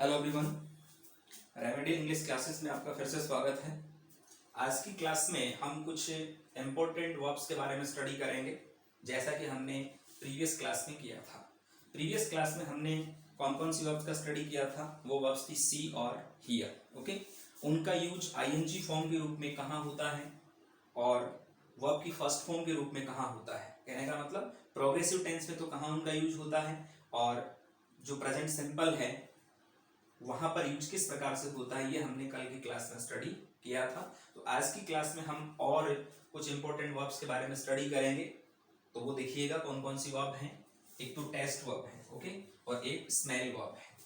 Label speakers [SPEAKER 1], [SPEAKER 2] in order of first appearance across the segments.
[SPEAKER 1] Hello everyone, remedy English classes में आपका फिर से स्वागत है। आज की क्लास में हम कुछ इम्पोर्टेंट वर्ब्स के बारे में स्टडी करेंगे, जैसा कि हमने प्रीवियस क्लास में किया था। प्रीवियस क्लास में हमने कौन कौन सी वर्ब्स का स्टडी किया था? वो वर्ब्स थी सी और हियर। ओके, उनका यूज आईएनजी फॉर्म के रूप में कहाँ होता है और वर्ब की फर्स्ट फॉर्म के रूप में कहाँ होता है। कहने का मतलब प्रोग्रेसिव टेंस में तो कहाँ उनका यूज होता है और जो प्रेजेंट सिंपल है वहां पर यूज किस प्रकार से होता है, ये हमने कल की क्लास में स्टडी किया था। तो आज की क्लास में हम और कुछ इंपॉर्टेंट वर्ब्स के बारे में स्टडी करेंगे। तो वो देखिएगा कौन कौन सी वर्ब हैं। एक तो टेस्ट वर्ब है, ओके, और एक स्मेल वर्ब है।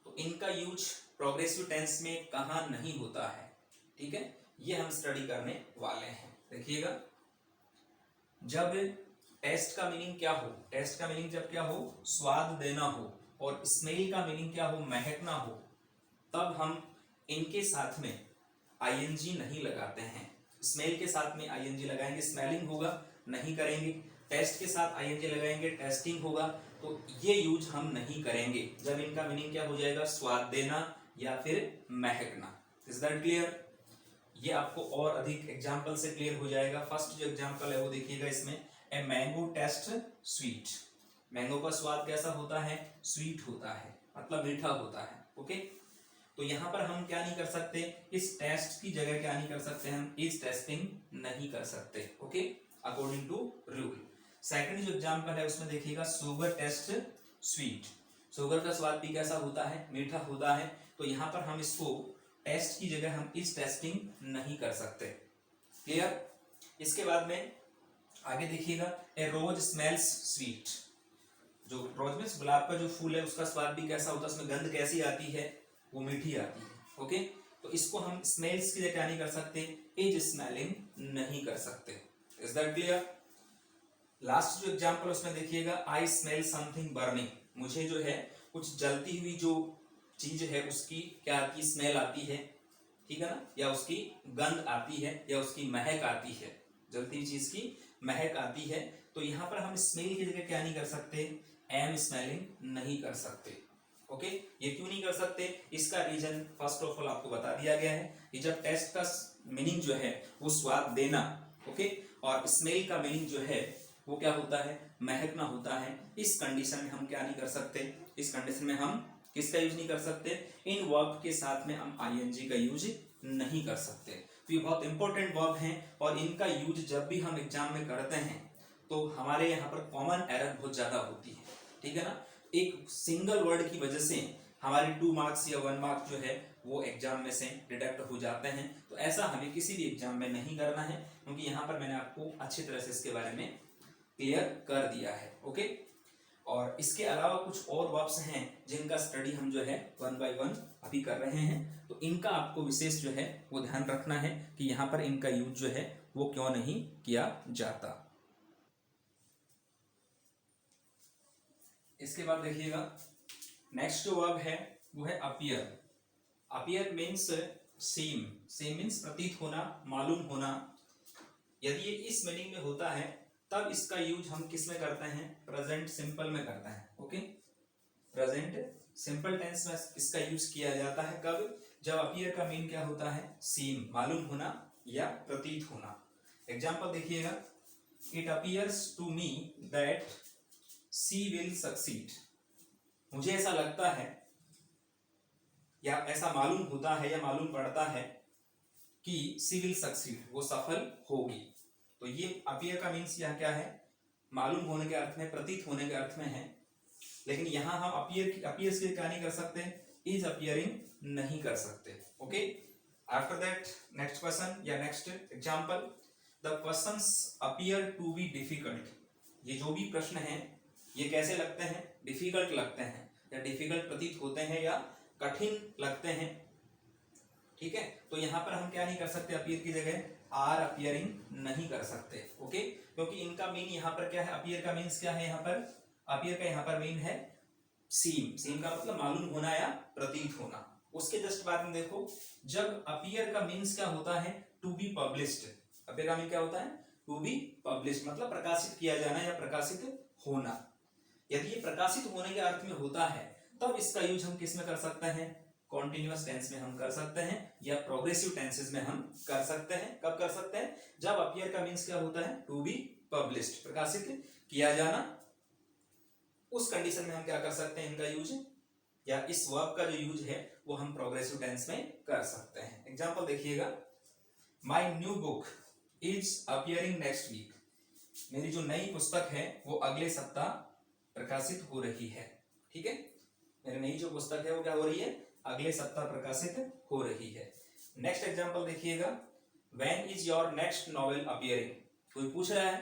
[SPEAKER 1] तो इनका यूज प्रोग्रेसिव टेंस में कहाँ नहीं होता है, ठीक है, ये हम स्टडी करने वाले हैं। देखिएगा, जब टेस्ट का मीनिंग क्या हो, टेस्ट का मीनिंग जब क्या हो, स्वाद देना हो, और स्मेल का मीनिंग क्या हो, महकना हो, तब हम इनके साथ में आईएनजी नहीं लगाते हैं। स्मेल के साथ में आईएनजी लगाएंगे, स्मेलिंग होगा, नहीं करेंगे। टेस्ट के साथ आईएनजी लगाएंगे, टेस्टिंग होगा। तो ये यूज हम नहीं करेंगे जब इनका मीनिंग क्या हो जाएगा, स्वाद देना या फिर महकना। Is that clear? ये आपको और अधिक एग्जाम्पल से क्लियर हो जाएगा। फर्स्ट जो एग्जाम्पल है वो देखिएगा इसमें, a mango test sweet. Mango का स्वाद कैसा होता है? स्वीट होता है, मतलब मीठा होता है। ओके, तो यहाँ पर हम क्या नहीं कर सकते, इस टेस्ट की जगह क्या नहीं कर सकते, हम इज टेस्टिंग नहीं कर सकते। Okay, according to rule. Second जो एग्जाम्पल है उसमें देखिएगा, शुगर टेस्ट स्वीट। शुगर का स्वाद भी कैसा होता है? मीठा होता है। तो यहाँ पर हम इसको टेस्ट की जगह हम इज टेस्टिंग नहीं कर सकते। क्लियर? इसके बाद में आगे देखिएगा, ए रोज स्मेल्स स्वीट। जो रोज में गुलाब का जो फूल है उसका स्वाद भी कैसा होता है, उसमें गंध कैसी आती है, वो मीठी आती है। ओके, तो इसको हम स्मेल्स की जगह क्या नहीं कर सकते, इज स्मेलिंग नहीं कर सकते। Is that clear? लास्ट जो एग्जांपल उसमें देखिएगा, आई स्मेल समथिंग बर्निंग। मुझे जो है कुछ जलती हुई जो चीज है उसकी क्या आती, स्मेल आती है, ठीक है ना, या उसकी गंध आती है, या उसकी महक आती है। जलती हुई चीज की महक आती है। तो यहाँ पर हम स्मेल की जगह क्या नहीं कर सकते, एम स्मेलिंग नहीं कर सकते। ओके, ये क्यों नहीं कर सकते? इसका रीजन फर्स्ट ऑफ ऑल आपको बता दिया गया है कि जब टेस्ट का मीनिंग जो है वो स्वाद देना, ओके, और स्मेल का मीनिंग जो है वो क्या होता है, महकना होता है। इस कंडीशन में हम क्या नहीं कर सकते, इस कंडीशन में हम किसका यूज नहीं कर सकते, इन वर्ब के साथ में हम आईएनजी का यूज नहीं कर सकते। तो ये बहुत इंपॉर्टेंट वर्ब हैं और इनका यूज जब भी हम एग्जाम में करते हैं तो हमारे यहाँ पर कॉमन एरर बहुत ज्यादा होती है, ठीक है ना। एक सिंगल वर्ड की वजह से हमारे 2 मार्क्स या 1 मार्क जो है वो एग्जाम में से डिडक्ट हो जाते हैं। तो ऐसा हमें किसी भी एग्जाम में नहीं करना है, क्योंकि यहाँ पर मैंने आपको अच्छी तरह से इसके बारे में क्लियर कर दिया है। ओके, और इसके अलावा कुछ और वर्ब्स हैं जिनका स्टडी हम जो है 1 बाय 1 अभी कर रहे हैं। तो इनका आपको विशेष जो है वो ध्यान रखना है कि यहाँ पर इनका यूज जो है वो क्यों नहीं किया जाता। इसके बाद देखिएगा, नेक्स्ट जो वर्ब है वो है अपीयर। अपीयर मीन्स सीम। सीम मीन्स प्रतीत होना, मालूम होना। यदि ये इस मीनिंग में होता है तब इसका यूज हम किस में करते हैं, प्रेजेंट सिंपल में करते हैं। ओके, प्रेजेंट सिंपल टेंस में इसका यूज किया जाता है। कब? जब अपीयर का मीन क्या होता है, सीम, मालूम होना या प्रतीत होना। एग्जांपल देखिएगा, it appears to me that C will succeed. मुझे ऐसा लगता है या ऐसा मालूम होता है या मालूम पड़ता है कि सी विल सक्सीड, वो सफल होगी। तो ये अपीयर का मीन्स यहाँ क्या है, मालूम होने के अर्थ में, प्रतीत होने के अर्थ में है। लेकिन यहाँ हम अपीयर से क्या नहीं कर सकते, इज अपीयरिंग नहीं कर सकते। Okay, after that next question या next example, the questions appear to be difficult. ये जो भी प्रश्न है ये कैसे लगते हैं, डिफिकल्ट लगते हैं, या डिफिकल्ट प्रतीत होते हैं या कठिन लगते हैं, ठीक है। तो यहाँ पर हम क्या नहीं कर सकते, अपीयर की जगह आर अपीयरिंग नहीं कर सकते। ओके, क्योंकि इनका मीन यहाँ पर क्या है, अपीयर का मीन्स क्या है, यहाँ पर अपीयर का यहाँ पर मीन है सीम। सीम का मतलब मालूम होना या प्रतीत होना। उसके जस्ट बाद में देखो, जब अपीयर का मीन्स क्या होता है, टू बी पब्लिश्ड। अपीयर का मीन क्या होता है, टू बी पब्लिश्ड, मतलब प्रकाशित किया जाना या प्रकाशित होना। यदि ये प्रकाशित होने के अर्थ में होता है तब इसका यूज हम किस में कर सकते हैं, कॉन्टिन्यूअस टेंस में हम कर सकते हैं या प्रोग्रेसिव टेंसेस में हम कर सकते हैं। कब कर सकते हैं, जब अपीयर का मीन्स क्या होता है, टू बी पब्लिश्ड, प्रकाशित किया जाना, उस कंडीशन में हम क्या कर सकते हैं, इनका यूज या इस वर्ब का जो यूज है वो हम प्रोग्रेसिव टेंस में कर सकते हैं। एग्जांपल देखिएगा, my new book is appearing next week, मेरी जो नई पुस्तक है वो अगले सप्ताह प्रकाशित हो रही है। ठीक है, मेरी नई जो पुस्तक है वो क्या हो रही है, अगले सप्ताह प्रकाशित हो रही है। नेक्स्ट एग्जांपल देखिएगा, when is your next novel appearing, कोई पूछ रहा है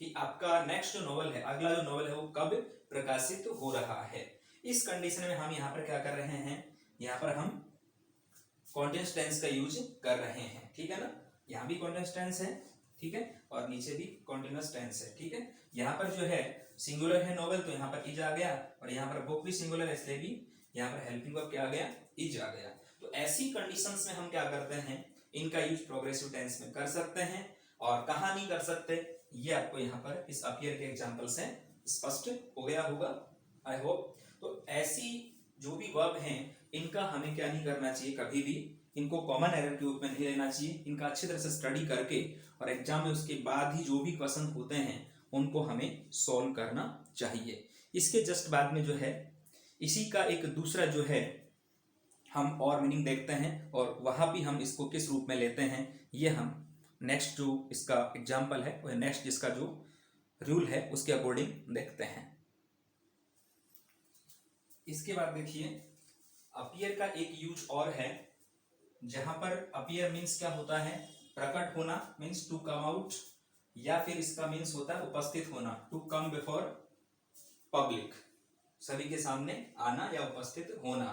[SPEAKER 1] कि आपका नेक्स्ट जो नॉवेल है, अगला जो नॉवेल है वो कब प्रकाशित हो रहा है। इस कंडीशन में हम यहाँ पर क्या कर रहे हैं, यहाँ पर हम कॉन्टिन्यूअस टेंस का यूज कर रहे हैं। ठीक है ना, यहाँ भी कॉन्टिन्यूअस टेंस है, ठीक है, और नीचे भी कॉन्टिन्यूअस टेंस है। ठीक है, यहाँ पर जो है सिंगुलर है नॉवेल, तो यहाँ पर इज आ गया, और यहाँ पर बुक भी सिंगुलर है इसलिए भी यहाँ पर हेल्पिंग वर्ब क्या आ गया, इज आ गया। तो ऐसी कंडीशंस में हम क्या करते हैं, इनका यूज प्रोग्रेसिव टेंस में कर सकते हैं, और कहाँ नहीं कर सकते ये आपको यहाँ पर इस अपीयर के एग्जांपल से स्पष्ट हो गया होगा, आई होप। तो ऐसी जो भी वर्ब हैं इनका हमें क्या नहीं करना चाहिए, कभी भी इनको कॉमन एरर के रूप में नहीं लेना चाहिए। इनका अच्छी तरह से स्टडी करके और एग्जाम में उसके बाद ही जो भी क्वेश्चन होते हैं उनको हमें सॉल्व करना चाहिए। इसके जस्ट बाद में जो है इसी का एक दूसरा जो है हम और मीनिंग देखते हैं, और वहां भी हम इसको किस रूप में लेते हैं ये हम नेक्स्ट जो इसका एग्जाम्पल है वह नेक्स्ट इसका जो रूल है उसके अकॉर्डिंग देखते हैं। इसके बाद देखिए अपीयर का एक यूज और है, जहां पर अपीयर मीन्स क्या होता है, प्रकट होना, मीन्स टू कम आउट, या फिर इसका मीन्स होता है उपस्थित होना, टू कम बिफोर पब्लिक, सभी के सामने आना या उपस्थित होना।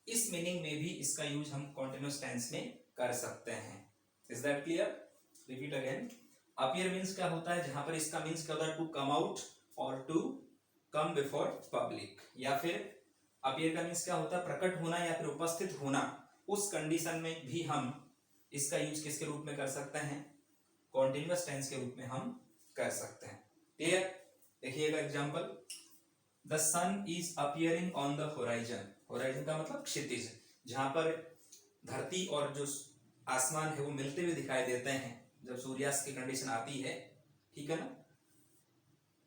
[SPEAKER 1] इस मीनिंग में भी इसका यूज हम कॉन्टिन्यूअस टेंस में कर सकते हैं। Is that clear? Repeat again, appear means क्या होता है, जहां पर इसका मीन्स क्या होता है, टू कम आउट और टू कम बिफोर पब्लिक, या फिर अपीयर का मीन्स क्या होता है, प्रकट होना या फिर उपस्थित होना। उस कंडीशन में भी हम इसका यूज किसके रूप में कर सकते हैं, कॉन्टिन्यूअस टेंस के रूप में हम कर सकते हैं। क्लियर? देखिएगा example, the sun is appearing on the horizon, horizon का मतलब क्षितिज, जहां पर धरती और जो आसमान है वो मिलते हुए दिखाई देते हैं जब सूर्यास्त की कंडीशन आती है। ठीक है ना,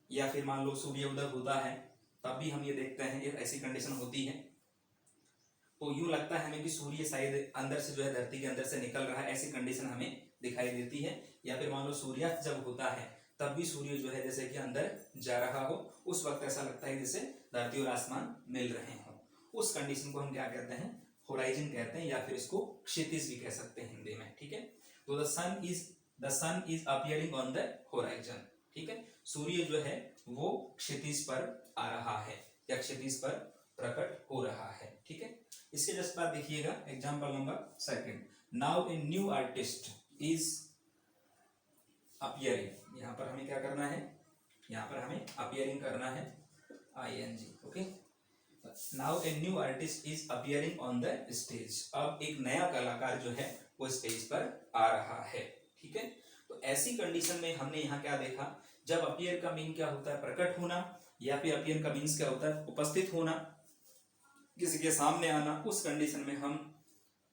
[SPEAKER 1] या फिर मान लो सूर्योदय होता है तब भी हम ये देखते हैं, ये ऐसी कंडीशन होती है तो यूं लगता है हमें कि सूर्य शायद अंदर से जो है धरती के अंदर से निकल रहा है, ऐसी कंडीशन हमें दिखाई देती है। या फिर मान लो सूर्यास्त जब होता है तब भी सूर्य जो है जैसे कि अंदर जा रहा हो, उस वक्त ऐसा लगता है जैसे धरती और आसमान मिल रहे हो। उस कंडीशन को हम क्या कहते हैं, होराइजन कहते हैं, या फिर इसको क्षितिज भी कह सकते हैं हिंदी में। ठीक है, तो the sun is appearing on the horizon. ठीक है, सूर्य जो है वो क्षितिज पर आ रहा है या क्षितिज पर प्रकट हो रहा है। ठीक है, इसके जस्ट बाद देखिएगा example number second, now a new artist is appearing. यहाँ पर हमें क्या करना है, यहाँ पर हमें अपीयरिंग करना है, ing। Okay, now a new artist is appearing on the stage, अब एक नया कलाकार जो है वो स्टेज पर आ रहा है। ठीक है, तो ऐसी कंडीशन में हमने यहाँ क्या देखा, जब अपीयर का मीन क्या होता है, प्रकट होना, या फिर अपीयर का मीन्स क्या होता है, उपस्थित होना, किसी के सामने आना। उस कंडीशन में हम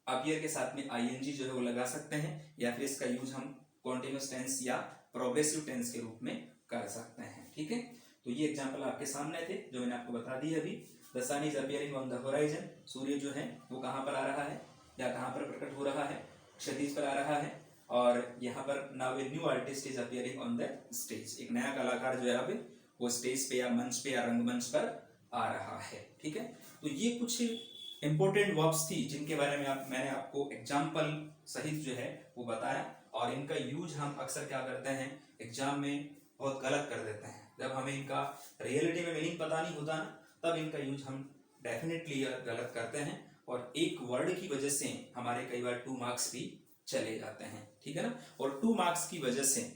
[SPEAKER 1] अपीयर के साथ में ing जो है वो लगा सकते हैं, या फिर इसका यूज हम कॉन्टिन्यूअस टेंस या प्रोग्रेसिव टेंस के रूप में कर सकते हैं। ठीक है, तो ये एग्जांपल आपके सामने थे जो मैंने आपको बता दी अभी। The sun is appearing on the horizon, सूर्य जो है वो कहाँ पर आ रहा है या कहाँ पर प्रकट हो रहा है, क्षितिज पर आ रहा है। और यहाँ पर now a new artist is appearing on the stage, एक नया कलाकार जो है अब वो स्टेज पे या मंच पे या रंगमंच पर आ रहा है। ठीक है, तो ये कुछ इंपॉर्टेंट वर्ब्स थी जिनके बारे में मैंने आपको एग्जाम्पल सहित जो है वो बताया, और इनका यूज हम अक्सर क्या करते हैं, एग्जाम में बहुत गलत कर देते हैं। जब हमें इनका रियलिटी में मीनिंग पता नहीं होता ना, तब इनका यूज हम डेफिनेटली गलत करते हैं, और एक वर्ड की वजह से हमारे कई बार 2 मार्क्स भी चले जाते हैं। ठीक है ना, और 2 मार्क्स की वजह से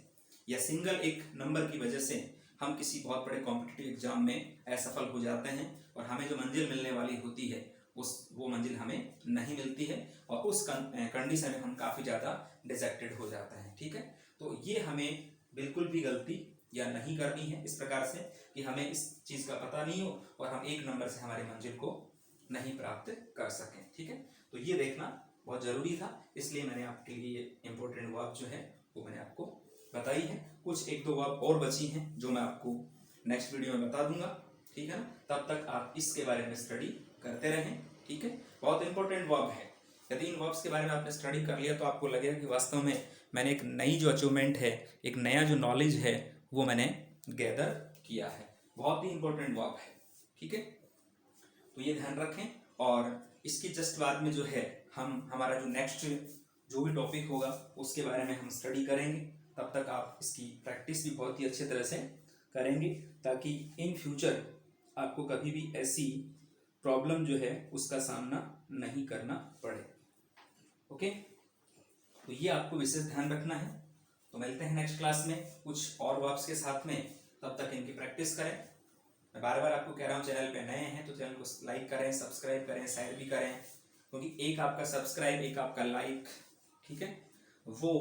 [SPEAKER 1] या सिंगल एक नंबर की वजह से हम किसी बहुत बड़े कॉम्पिटिटिव एग्जाम में असफल हो जाते हैं, और हमें जो मंजिल मिलने वाली होती है वो मंजिल हमें नहीं मिलती है, और उस कंडीशन में हम काफ़ी ज़्यादा डिसअपॉइंटेड हो जाते हैं। ठीक है, तो ये हमें बिल्कुल भी गलती या नहीं करनी है इस प्रकार से कि हमें इस चीज़ का पता नहीं हो और हम एक नंबर से हमारी मंजिल को नहीं प्राप्त कर सकें। ठीक है, तो ये देखना बहुत ज़रूरी था, इसलिए मैंने आपके लिए इम्पोर्टेंट वर्ब जो है वो मैंने आपको बताई है। कुछ एक दो वर्ब और बची हैं जो मैं आपको नेक्स्ट वीडियो में बता दूंगा। ठीक है ना, तब तक आप इसके बारे में स्टडी करते रहें। ठीक है, बहुत इंपॉर्टेंट वर्ब है। यदि इन वर्ब्स के बारे में आपने स्टडी कर लिया तो आपको लगेगा कि वास्तव में मैंने एक नई जो अचीवमेंट है, एक नया जो नॉलेज है वो मैंने गैदर किया है। बहुत ही इंपॉर्टेंट वर्ब है। ठीक है, तो ये ध्यान रखें। और इसके जस्ट बाद में जो है हमारा जो नेक्स्ट जो भी टॉपिक होगा उसके बारे में हम स्टडी करेंगे। तब तक आप इसकी प्रैक्टिस भी बहुत ही अच्छे तरह से करेंगे, ताकि इन फ्यूचर आपको कभी भी ऐसी प्रॉब्लम जो है उसका सामना नहीं करना पड़े। ओके, तो ये आपको विशेष ध्यान रखना है। तो मिलते हैं नेक्स्ट क्लास में कुछ और वर्ब्स के साथ में, तब तक इनकी प्रैक्टिस करें। मैं बार बार आपको कह रहा हूँ, चैनल पे नए हैं तो चैनल को लाइक करें, सब्सक्राइब करें, शेयर भी करें, क्योंकि एक आपका सब्सक्राइब, एक आपका लाइक, ठीक है, वो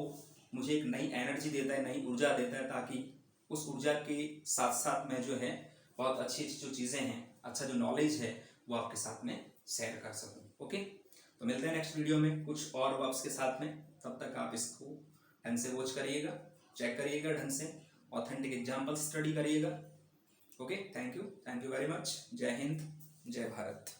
[SPEAKER 1] मुझे एक नई एनर्जी देता है, नई ऊर्जा देता है, ताकि उस ऊर्जा के साथ साथ में जो है बहुत अच्छी अच्छी जो चीज़ें हैं, अच्छा जो नॉलेज है वो आपके साथ में शेयर कर सकूँ। ओके, तो मिलते हैं नेक्स्ट वीडियो में कुछ और वर्ब्स के साथ में। तब तक आप इसको ढंग से वॉच करिएगा, चेक करिएगा, ढंग से ऑथेंटिक एग्जाम्पल स्टडी करिएगा। Okay, thank you very much. जय हिंद, जय भारत।